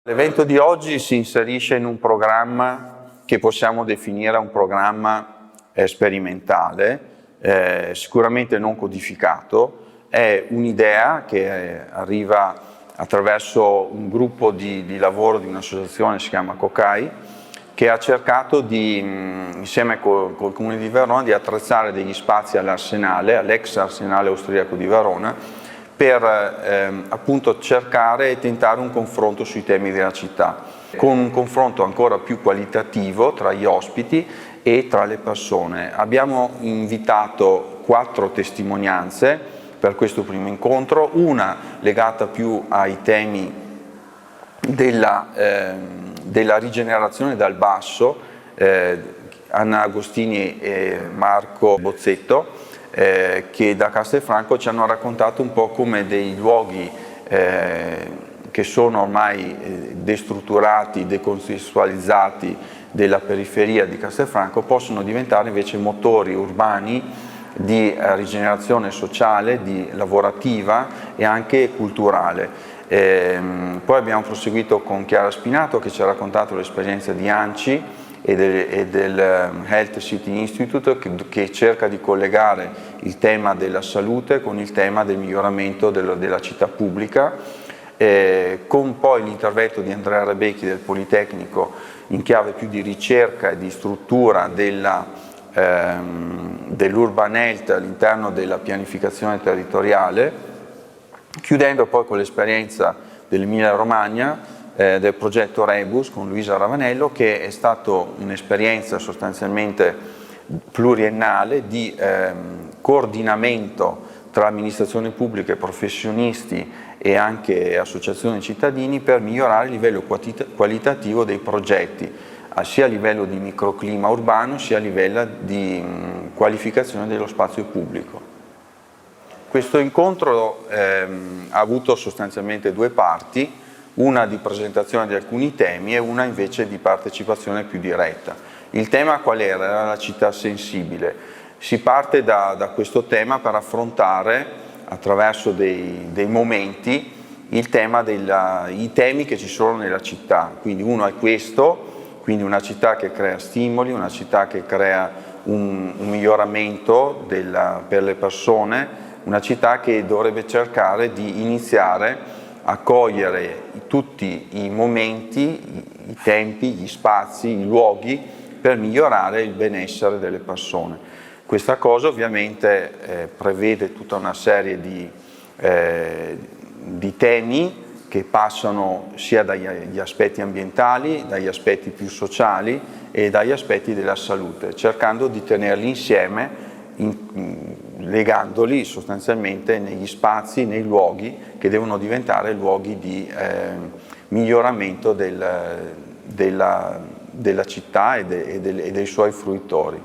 L'evento di oggi si inserisce in un programma che possiamo definire un programma sperimentale, sicuramente non codificato. È un'idea che arriva attraverso un gruppo di lavoro di un'associazione che si chiama COCAI, che ha cercato insieme col Comune di Verona, di attrezzare degli spazi all'Arsenale, all'ex Arsenale austriaco di Verona, per appunto cercare e tentare un confronto sui temi della città, con un confronto ancora più qualitativo tra gli ospiti e tra le persone. Abbiamo invitato 4 testimonianze per questo primo incontro, una legata più ai temi della rigenerazione dal basso, Anna Agostini e Marco Bozzetto, che da Castelfranco ci hanno raccontato un po' come dei luoghi che sono ormai destrutturati, decontestualizzati della periferia di Castelfranco possono diventare invece motori urbani di rigenerazione sociale, lavorativa e anche culturale. Poi abbiamo proseguito con Chiara Spinato, che ci ha raccontato l'esperienza di ANCI e del Health City Institute, che cerca di collegare il tema della salute con il tema del miglioramento della città pubblica, con poi l'intervento di Andrea Rebecchi del Politecnico in chiave più di ricerca e di struttura dell'urban health all'interno della pianificazione territoriale, chiudendo poi con l'esperienza dell'Emilia Romagna, del progetto Rebus con Luisa Ravanello, che è stato un'esperienza sostanzialmente pluriennale di coordinamento tra amministrazioni pubbliche, professionisti e anche associazioni cittadini per migliorare il livello qualitativo dei progetti, sia a livello di microclima urbano sia a livello di qualificazione dello spazio pubblico. Questo incontro ha avuto sostanzialmente 2 parti, una di presentazione di alcuni temi e una invece di partecipazione più diretta. Il tema qual era? Era la città sensibile. Si parte da questo tema per affrontare attraverso dei momenti i temi che ci sono nella città. Quindi uno è questo, quindi una città che crea stimoli, una città che crea un miglioramento per le persone, una città che dovrebbe cercare di iniziare a cogliere tutti i momenti, i tempi, gli spazi, i luoghi per migliorare il benessere delle persone. Questa cosa ovviamente prevede tutta una serie di temi che passano sia dagli aspetti ambientali, dagli aspetti più sociali e dagli aspetti della salute, cercando di tenerli insieme, legandoli sostanzialmente negli spazi, nei luoghi che devono diventare luoghi di miglioramento della città e dei suoi fruitori.